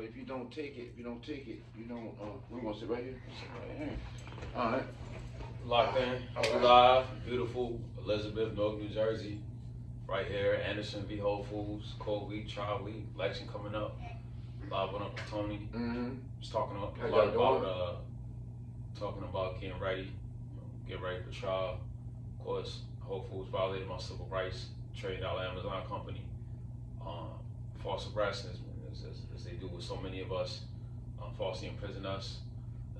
But if you don't take it, you don't. We're gonna sit right here. Sit right here. All right. Locked in. We live. Beautiful Elizabeth, Newark, New Jersey. Right here. Anderson v. Whole Foods. Cold week, trial week. Election coming up. Live with Uncle Tony. Just talking a lot about talking about getting ready. Get ready for trial. Of course, Whole Foods violated my civil rights. Traded out Amazon company. False arrest, as they do with so many of us, falsely imprison us.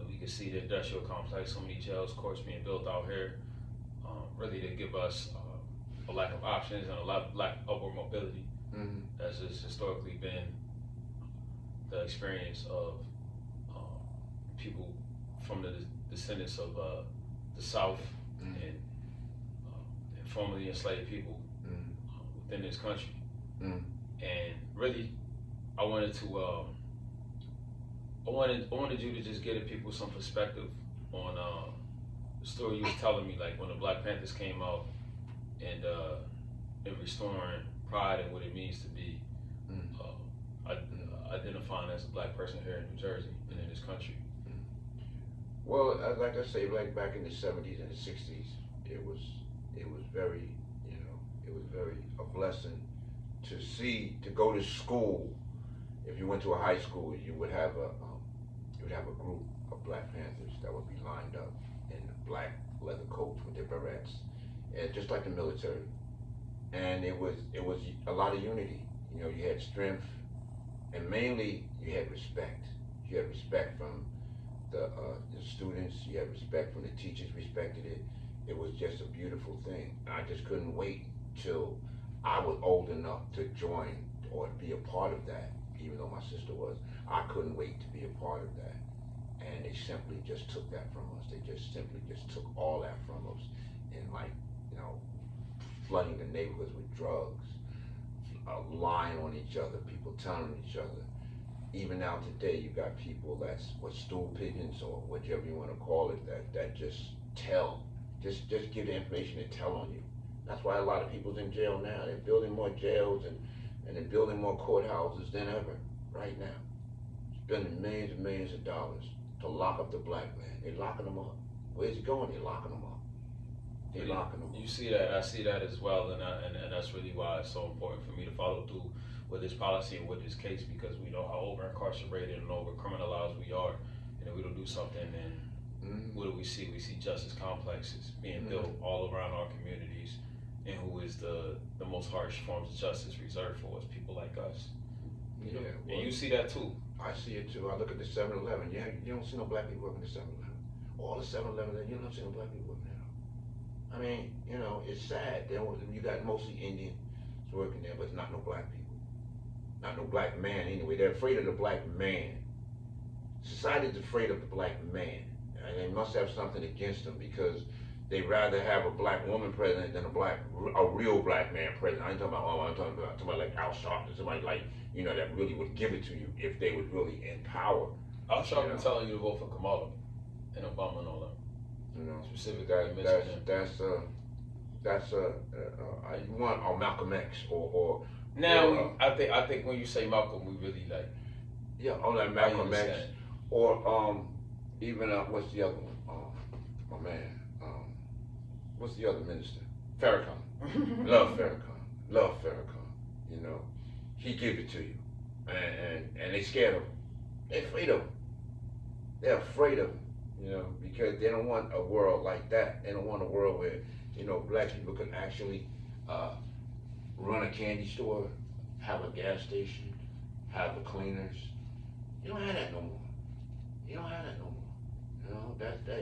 We can see the industrial complex, so many jails, courts being built out here, really to give us a lack of options and a lack of upward mobility, as has historically been the experience of people from the descendants of the South and formerly enslaved people within this country. And really, I wanted you to just give people some perspective on the story you was telling me, like when the Black Panthers came out and in restoring pride and what it means to be identifying as a Black person here in New Jersey and in this country. Well, like I say, like back in the '70s and the '60s, it was very, it was very a blessing to go to school. If you went to a high school, you would have a group of Black Panthers that would be lined up in black leather coats with their berets, and just like the military. And it was a lot of unity. You had strength, and mainly you had respect. You had respect from the students. You had respect from the teachers. Respected it. It was just a beautiful thing. I just couldn't wait till I was old enough to join or be a part of that. Even though my sister was, I couldn't wait to be a part of that. And they simply just took that from us. They just simply just took all that from us, and flooding the neighborhoods with drugs, lying on each other, people telling each other. Even now today, you got people that's stool pigeons or whatever you want to call it, that just give the information and tell on you. That's why a lot of people's in jail now. They're building more jails and they're building more courthouses than ever right now. Spending millions and millions of dollars to lock up the Black man. They're locking them up. Where's he going? They're locking them up. They're locking them up. You see that? I see that as well, and that's really why it's so important for me to follow through with this policy and with this case, because we know how over incarcerated and over criminalized we are, and if we don't do something, then what do we see? We see justice complexes being built all around our communities, and who is the most harsh forms of justice reserved for us, people like us. Yeah, well, and you see that too. I see it too. I look at the 7-Eleven. Yeah, you don't see no Black people working the 7-Eleven. All the 7-Elevens, you don't see no Black people working there. I mean, it's sad. You got mostly Indians working there, but not no Black people. Not no Black man anyway. They're afraid of the Black man. Society's afraid of the Black man. And they must have something against them, because they rather have a Black woman president than a real Black man president. I ain't talking about, I'm talking about like Al Sharpton, somebody like, that really would give it to you if they would really empower. Al Sharpton telling you to vote for Kamala and Obama and all that. Specifically, you want Malcolm X or now I think when you say Malcolm, we really like like Malcolm X or even what's the other one? My man, what's the other minister? Farrakhan. Love Farrakhan. He gives it to you, and they scared of him. They're afraid of him. They're afraid of him. Because they don't want a world like that. They don't want a world where, Black people can actually run a candy store, have a gas station, have the cleaners. You don't have that no more. You don't have that no more.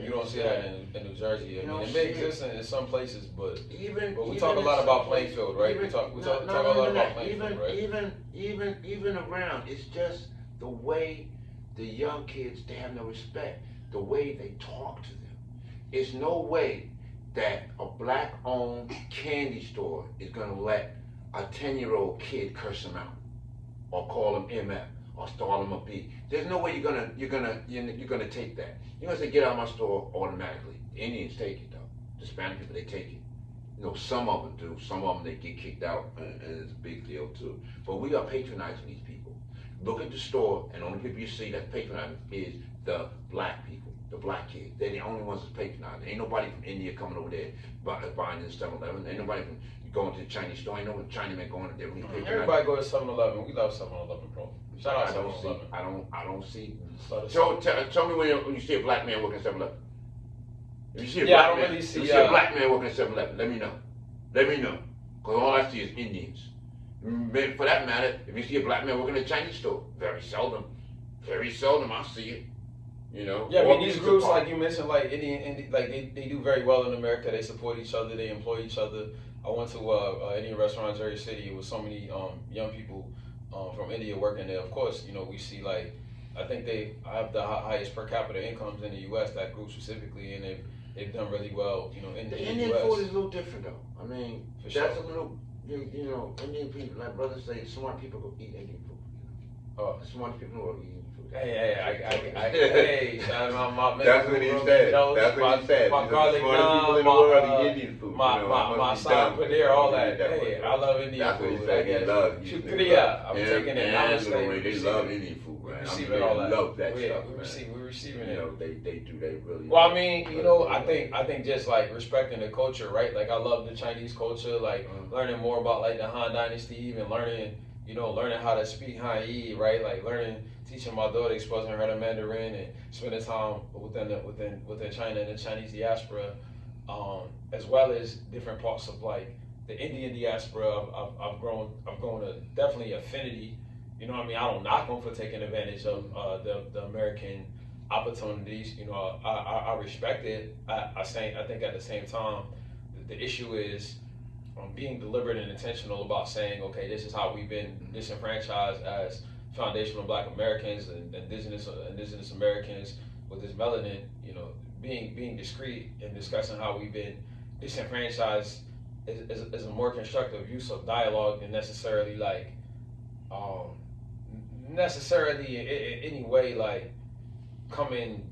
You don't see that in New Jersey. I mean, it may exist in some places, but we talk a in lot about Plainfield, right? We talk a lot about Plainfield, right? Even around, it's just the way the young kids, they have no respect. The way they talk to them. It's no way that a Black-owned candy store is gonna let a 10-year-old kid curse him out, or call him MF, or stall him a B. There's no way you're gonna take that. You're gonna say, get out of my store automatically. The Indians take it though. The Spanish people, they take it. Some of them do. Some of them, they get kicked out, and it's a big deal too. But we are patronizing these people. look at the store, and the only people you see that's patronizing is the black people, the black kids. They're the only ones that's patronizing. Ain't nobody from India coming over there buying in 7-Eleven. Ain't nobody from going to the Chinese store. Ain't no Chinaman going there. Everybody go to 7-Eleven. We love 7-Eleven, bro. Shout out 7-Eleven. I don't see. Tell me when you see a black man working at 7-Eleven. If you see a black man, if you see a black man working at 7-Eleven, let me know. Let me know. Because all I see is Indians. For that matter, if you see a black man working at a Chinese store, very seldom I see it. You know. Yeah, I mean these groups like you mentioned, like Indian like they do very well in America. They support each other. They employ each other. I went to Indian restaurant in Jersey City with so many young people from India working there. Of course, you know we see like I think they have the highest per capita incomes in the U.S. That group specifically, and they've done really well. You know, in the Indian US. food is a little different though. I mean, For that's sure. a little. You know, Indian people, like brothers say, smart people go eat Indian food. Oh. The smart people go eat Indian food. Hey, shout out my That's what he said. That's what he said. My garlic people in the world eat Indian food. My side paneer, all that. Hey, I love Indian that's food. That's what he said. He loves Shukriya. I'm taking it. Namaste. They love Indian food, man. Receiving all that. Love that stuff, We're receiving it. it. You know, they do. They really. Well, I mean, you know, I think just like respecting the culture, right? Like I love the Chinese culture, like learning more about like the Han Dynasty, even learning how to speak Han Yi, right? Like teaching my daughter, exposing her to Mandarin, and spending time within China and the Chinese diaspora, as well as different parts of like the Indian diaspora. I've grown a definitely affinity. You know what I mean? I don't knock them for taking advantage of the American opportunities. You know, I respect it. I think at the same time, the issue is being deliberate and intentional about saying, okay, this is how we've been disenfranchised as foundational Black Americans and indigenous Americans with this melanin. You know, being discreet and discussing how we've been disenfranchised is a more constructive use of dialogue than necessarily like in any way like coming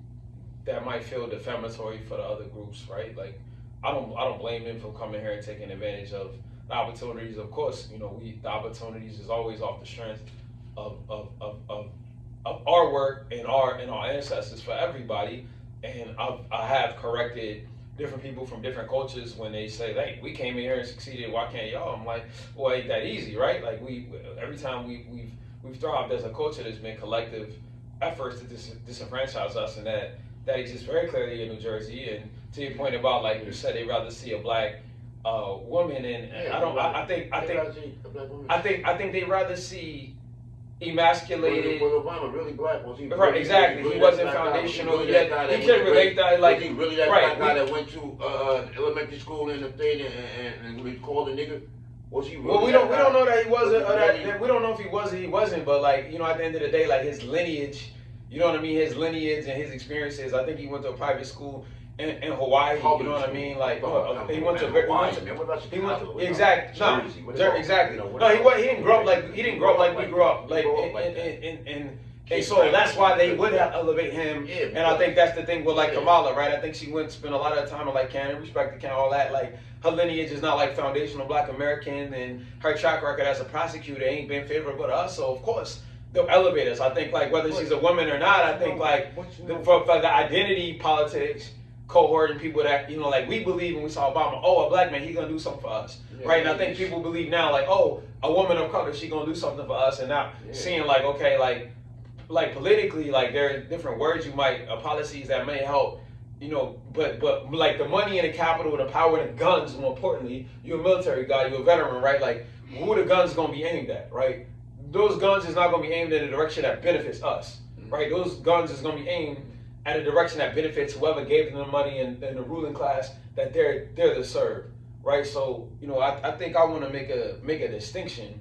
that might feel defamatory for the other groups, right? Like I don't blame them for coming here and taking advantage of the opportunities. Of course, you know, the opportunities is always off the strength of our work and our ancestors for everybody. And I have corrected different people from different cultures when they say, "Hey, we came in here and succeeded. Why can't y'all?" I'm like, "Well, ain't that easy, right?" Like every time we've thrived as a culture, there's been collective efforts to disenfranchise us, and that exists very clearly in New Jersey. And to your point about like you said, they'd rather see a black woman, and I think they'd rather see emasculated. Was Obama really black? Was he right? Exactly. He wasn't foundational. He couldn't relate that. Like, was he really that black guy that went to elementary school in the thing and we called a nigga? Was he really? Well, we don't know that he wasn't. We don't know if he was or he wasn't. But like, you know, at the end of the day, like his lineage, you know what I mean? His lineage and his experiences. I think he went to a private school in Hawaii. You know what I mean? Like he went to Hawaii. What about Chicago? Exactly. Jersey. Exactly. No, he didn't grow up like we grew up. Like and so that's why they would elevate him. And I think that's the thing with like Kamala, right? I think she went spend a lot of time with like Canada, respect the Canada, all that. Like her lineage is not like foundational Black American, and her track record as a prosecutor ain't been favorable to us. So of course they'll elevate us. I think like whether she's a woman or not, I think like for the identity politics cohort and people that, you know, like we believe when we saw Obama, oh, a black man, he's gonna do something for us, right? And I think people believe now, like, oh, a woman of color, she gonna do something for us, and now seeing like, okay, like politically, like there are different words you might, policies that may help, you know, but like the money and the capital and the power and the guns, more importantly, you're a military guy, you're a veteran, right? Like, who the guns gonna be aimed at, right? Those guns is not gonna be aimed in a direction that benefits us, right? Those guns is gonna be aimed at a direction that benefits whoever gave them the money and the ruling class that they're to serve, right? So, you know, I think I want to make a distinction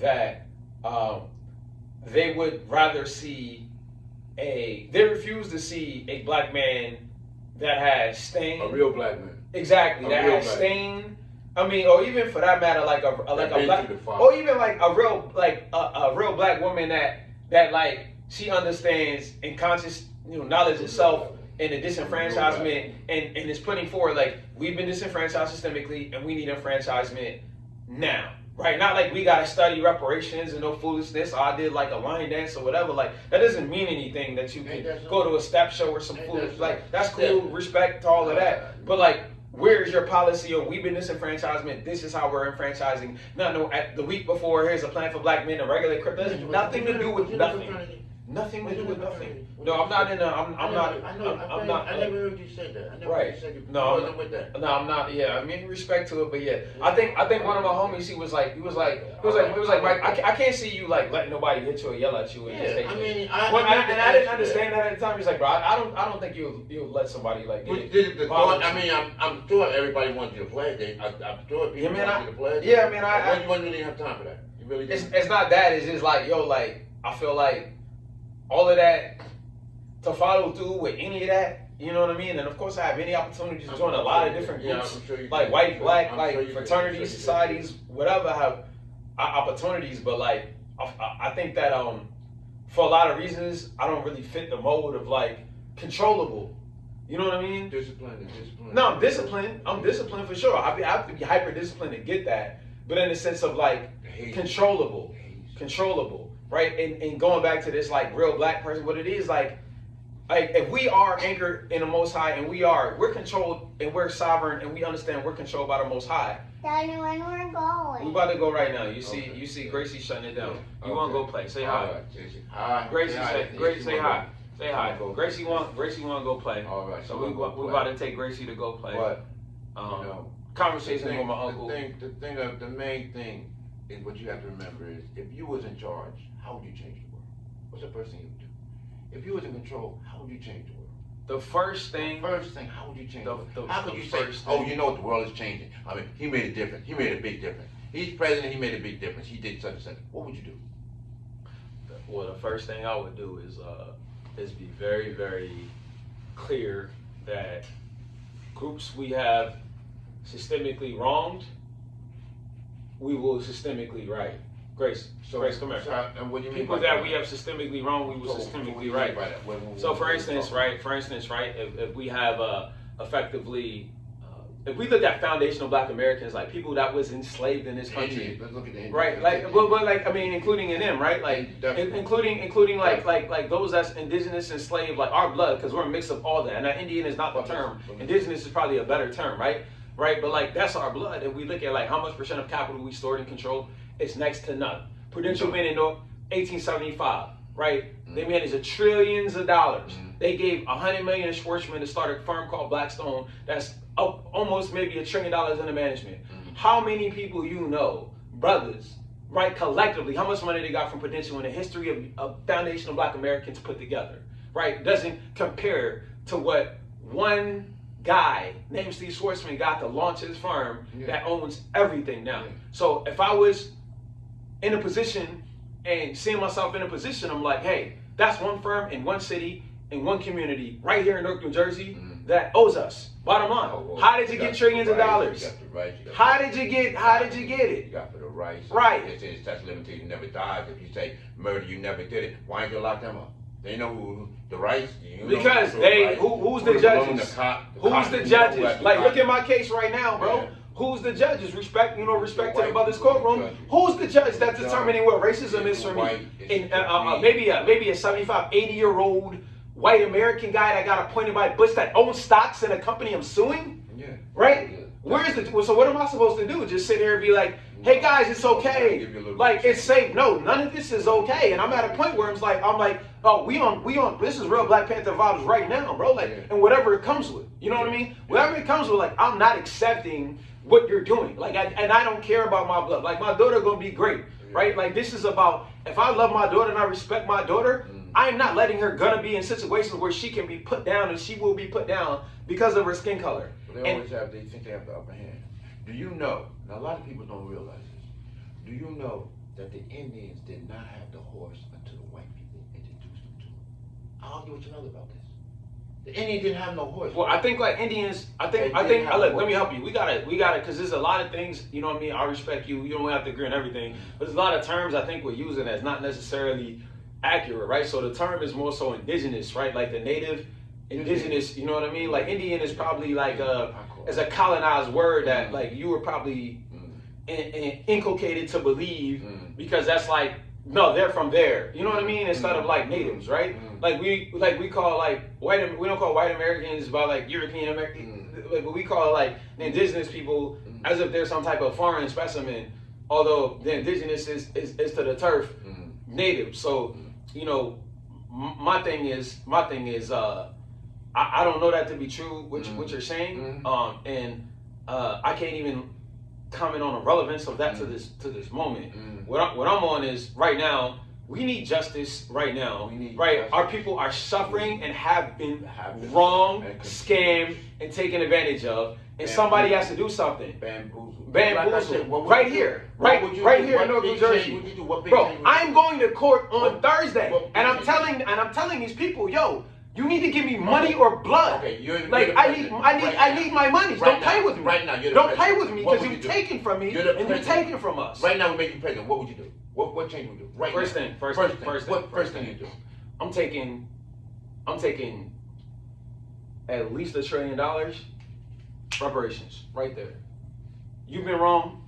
that they would rather see they refuse to see a black man that has stain. A real black man. Exactly, that has stain. I mean, or even for that matter, like a black, or even like a real a real black woman that like she understands and conscious, you know, knowledge itself and the disenfranchisement and is putting forward like we've been disenfranchised systemically and we need enfranchisement now. Right, not like we gotta study reparations and no foolishness. Or I did like a line dance or whatever. Like that doesn't mean anything that you can go to a step show or some foolish. Like that's cool, respect to all of that. But like, where is your policy of we've been disenfranchisement? This is how we're enfranchising. No. At the week before, here's a plan for black men. A regular crip. There's nothing to do with nothing. Nothing to do with nothing. No, I'm not in. I'm not. I'm not. I never heard you say that. I never right. heard you say that. No, wasn't with that. No, I'm not. Yeah, I mean respect to it, but yeah, I think one of my homies, he was like, Mike, I can't see you like letting nobody hit you or yell at you. And just take I it. mean, I didn't understand that at the time. He's like, bro, I don't think you'll let somebody like. I mean, I'm sure everybody wants you to play. I'm sure people want you to play. Yeah, I mean, you wouldn't really have time for that. You really didn't. It's not that. It's just like, yo, like I feel like all of that to follow through with any of that. You know what I mean? And of course, I have many opportunities to join a lot of different groups, like white, black, like fraternities, societies, whatever. Have opportunities, but like I think that for a lot of reasons, I don't really fit the mold of like controllable. You know what I mean? Discipline. No, I'm disciplined. I'm disciplined for sure. I have to be hyper disciplined to get that, but in the sense of like controllable, right? And going back to this like real black person, what it is like if we are anchored in the Most High and we're controlled and we're sovereign and we understand we're controlled by the Most High. Daddy, when we're going? We about to go right now. You see Gracie shutting it down. You want to go play? Say hi. Hi. Gracie, say hi. Say hi. Gracie want to go play. All right. So we about to take Gracie to go play. But conversation with my uncle. The main thing is what you have to remember is if you was in charge, how would you change the world? What's the first thing you would do? If you was in control, how would you change the world? The first thing, how would you change the world? How could you say, oh, you know what, the world is changing? I mean, he made a difference. He made a big difference. He's president, he made a big difference. He did such and such. What would you do? Well, the first thing I would do is be very, very clear that groups we have systemically wronged, we will systemically right. Grace, come here. And what do you mean? People that we have systemically wrong, we will systemically right. So, for instance, right, if we have effectively, if we look at foundational Black Americans, like people that was enslaved in this country, right? Like, but like, I mean, including in them, right? Like, including like those that's indigenous enslaved, like our blood, because we're a mix of all that. And Indian is not the term. Indigenous is probably a better term, right? Right, but like that's our blood. If we look at like how much % of capital we stored and controlled, it's next to none. Prudential went in 1875, right? They managed trillions of dollars. They gave $100 million to Schwarzman to start a firm called Blackstone. That's up almost maybe $1 trillion under management. How many people you know, brothers, right, collectively, how much money they got from Prudential in the history of foundational Black Americans put together, right? Doesn't compare to what one guy named Steve Schwarzman got to launch his firm that owns everything now. So if I was in a position and seeing myself in a position, I'm like, hey, that's one firm in one city, in one community, right here in Newark, New Jersey, that owes us. Bottom line, how did you get trillions of dollars? How did you get it? You got for the rights. Right. It says statute of limitations never dies. If you say murder, you never did it. Why ain't you lock them up? They know who the rights. Because who's the judges? Who's the judges? Like, look at my case right now, bro. Yeah. Who's the judges? Respect to the brother's courtroom. Who's the judge that's determining what racism is for me? Maybe a 75, 80-year-old white American guy that got appointed by Bush that owns stocks in a company I'm suing? Yeah. Right? Yeah. So what am I supposed to do? Just sit here and be like, hey guys, it's okay. Like, it's safe. No, none of this is okay. And I'm at a point where I'm like, oh, we on this is real Black Panther vibes right now, bro. Like, and whatever it comes with. You know what I mean? Whatever it comes with, like, I'm not accepting what you're doing. Like, and I don't care about my blood. Like, my daughter gonna be great, right? Like, this is about, if I love my daughter and I respect my daughter, I'm not letting her gonna be in situations where she can be put down, and she will be put down because of her skin color. They always they think they have the upper hand. Do you know, now a lot of people don't realize this, do you know that the Indians did not have the horse until the white people introduced them to them? I'll argue with you another about this. The Indians didn't have no horse. Well, I think like Indians, let me help you. We gotta, because there's a lot of things, you know what I mean? I respect you. You don't have to agree on everything. But there's a lot of terms I think we're using that's not necessarily accurate, right? So the term is more so indigenous, right? Like the native, indigenous, you know what I mean? Like Indian is probably like is a colonized word that like you were probably inculcated to believe because that's like, no, they're from there. You know what I mean? Instead of like natives, right? Like we call like white. We don't call white Americans about like European American, but we call like the indigenous people as if they're some type of foreign specimen. Although the indigenous is to the turf native. So you know, my thing is I don't know that to be true. What you're saying, and I can't even comment on the relevance of that to this moment. What I'm on is right now. We need justice right now. Right, our people are suffering and have been wronged, scammed, and taken advantage of, and somebody has to do something. Bamboozled. Right here, right here in Newark, New Jersey. Bro, I'm going to court on Thursday, and I'm telling these people, yo. You need to give me money or blood. Okay, I need my money. Don't play with me. Right now, don't play with me because you've taken from me and you're taking from us. Right now, we make you president. What would you do? What change would you do? Right first now. Thing. First thing you do. I'm taking at least $1 trillion reparations right there. You've been wrong.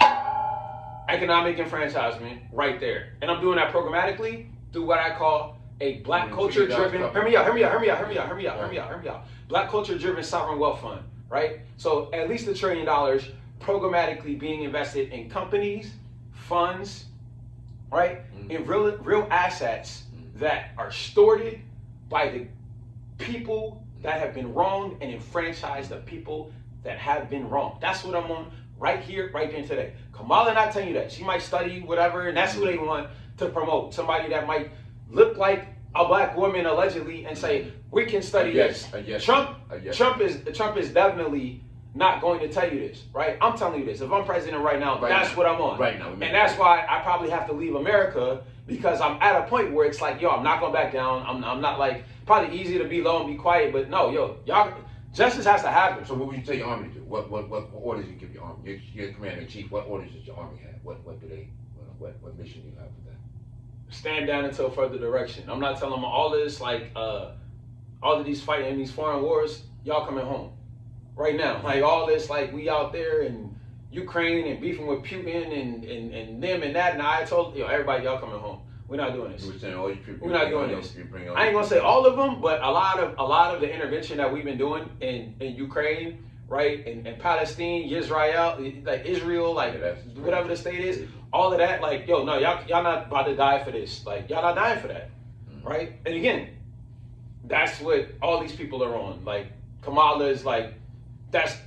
Economic enfranchisement right there, and I'm doing that programmatically through what I call a black culture driven, hear me out. Black culture driven sovereign wealth fund, right? So at least $1 trillion programmatically being invested in companies, funds, right? In real assets that are stored by the people that have been wronged and enfranchise the people that have been wronged. That's what I'm on right here, right there today. Kamala not telling you that. She might study whatever, and that's who they want to promote. Somebody that might look like a black woman allegedly and say we can study this. Trump is definitely not going to tell you this, right? I'm telling you this. If I'm president right now, that's what I'm on. Right now, and that's why I probably have to leave America because I'm at a point where it's like, yo, I'm not going back down. I'm not like probably easy to be low and be quiet, but no, yo, y'all, justice has to happen. So what would you tell your army to do? What orders you give your army? Your commander in chief. What orders does your army have? What mission do you have for that? Stand down until further direction. I'm not telling them all this, like all of these fighting in these foreign wars, y'all coming home right now. Like all this, like we out there in Ukraine and beefing with Putin and them and that, and I told everybody, y'all coming home. We're not doing this. You were saying all you people. We're not doing this. I ain't gonna say all of them, but a lot of the intervention that we've been doing in Ukraine, right, and Palestine, Israel, whatever the state is, all of that, like, yo, no, y'all not about to die for this. Like, y'all not dying for that, right? And again, that's what all these people are on. Like, Kamala is like,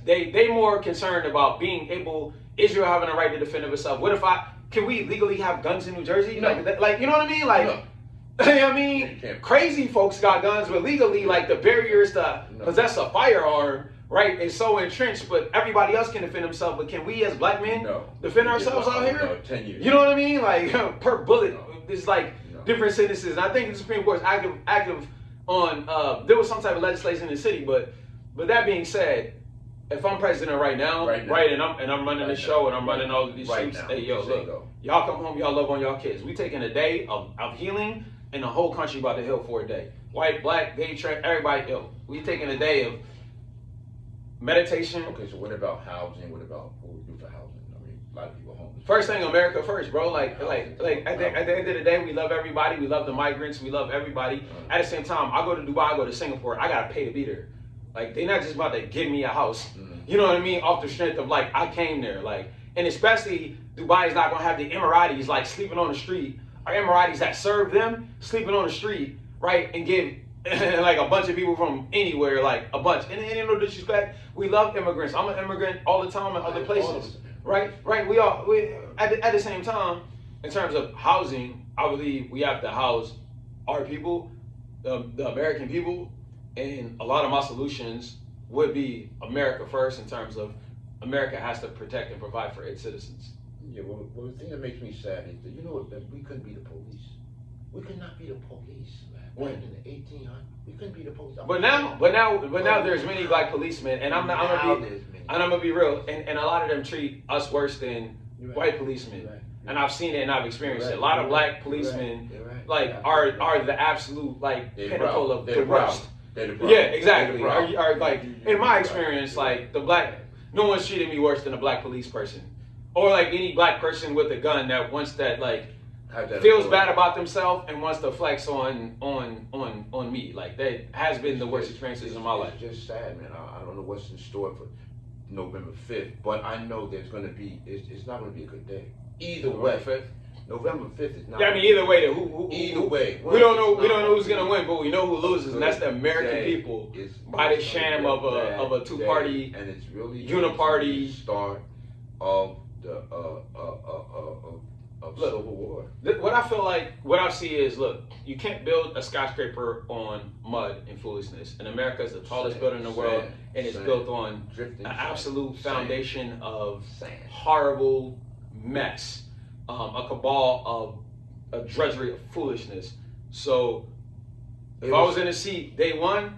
they more concerned about being able, Israel having a right to defend itself. What if can we legally have guns in New Jersey? No. Like, you know what I mean? Like, no. I mean, crazy folks got guns, but legally, like, the barriers to possess a firearm, right, is so entrenched, but everybody else can defend themselves. But can we as black men defend ourselves out here? No, 10 years. You know what I mean? Like, per bullet, it's like different sentences. And I think the Supreme Court is active on, there was some type of legislation in the city, but that being said, if I'm president right now, right, and I'm running the show and I'm running all of these shoots, hey, yo, look, y'all come home, y'all love on y'all kids. We taking a day of healing, and the whole country about to heal for a day. White, black, gay, trans, everybody, yo, we taking a day of meditation. Okay, so what about housing? What about what we do for housing? I mean, a lot of people are homeless. First thing, America first, bro. Like at the end of the day, we love everybody. We love the migrants. We love everybody. At the same time, I go to Dubai, I go to Singapore. I gotta pay to be there. Like, they're not just about to give me a house. You know what I mean? Off the strength of, like, I came there. Like, and especially Dubai is not gonna have the Emiratis like sleeping on the street, or Emiratis that serve them sleeping on the street, right? And give like a bunch of people from anywhere, like a bunch. And no disrespect, we love immigrants. I'm an immigrant all the time in other places, right? We at the same time, in terms of housing, I believe we have to house our people, the American people, and a lot of my solutions would be America first in terms of America has to protect and provide for its citizens. Yeah, well, the thing that makes me sad is that, you know, that we couldn't be the police. We could not be the police, man. When? In the 1800s, we couldn't be the police. But now there's many black policemen, and I'm gonna be real, and a lot of them treat us worse than white policemen. And I've seen it and I've experienced it. A lot of black policemen are the absolute pinnacle of the worst. Yeah, exactly. Are like, in my experience, like, no one's treated me worse than a black police person. or like any black person with a gun that wants that like Have that feels authority. bad about themselves and wants to flex on me. Like that has been the worst experiences in my life. It's just sad, man. I don't know what's in store for November 5th, but I know there's going to be. It's not going to be a good day. Either way, November 5th is not. Yeah, I mean, either way, who Either way, we don't know who's gonna win, but we know who loses, and that's the American people by the sham of a two-party and it's really uniparty the start of the Civil War. What I feel like, what I see is, look, you can't build a skyscraper on mud and foolishness. And America is the tallest building in the world, and it's built on drifting an absolute foundation of sand. horrible mess, a cabal of a drudgery of foolishness. So if I was in the seat day one,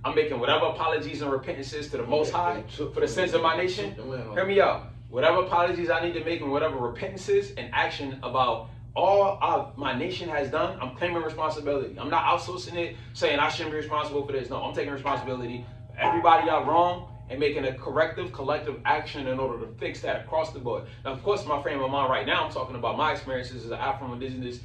I'm making whatever apologies and repentances to the Most High for the sins of my nation. Hear me out. Whatever apologies I need to make and whatever repentances and action about all my nation has done, I'm claiming responsibility. I'm not outsourcing it, saying I shouldn't be responsible for this. No, I'm taking responsibility for everybody got wrong and making a corrective, collective action in order to fix that across the board. Now, of course, my frame of mind right now, I'm talking about my experiences as an Afro-Indigenous,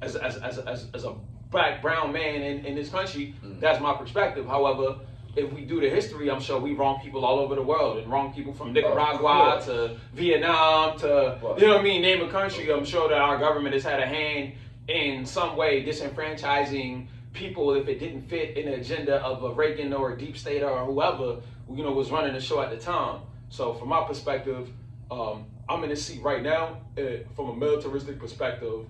as a black, brown man in this country. That's my perspective. However, if we do the history, I'm sure we wrong people all over the world and wrong people from Nicaragua to Vietnam to, you know what I mean, name a country. I'm sure that our government has had a hand in some way disenfranchising people if it didn't fit in the agenda of a Reagan or a deep state or whoever, you know, was running the show at the time. So from my perspective, I'm in this seat right now from a militaristic perspective.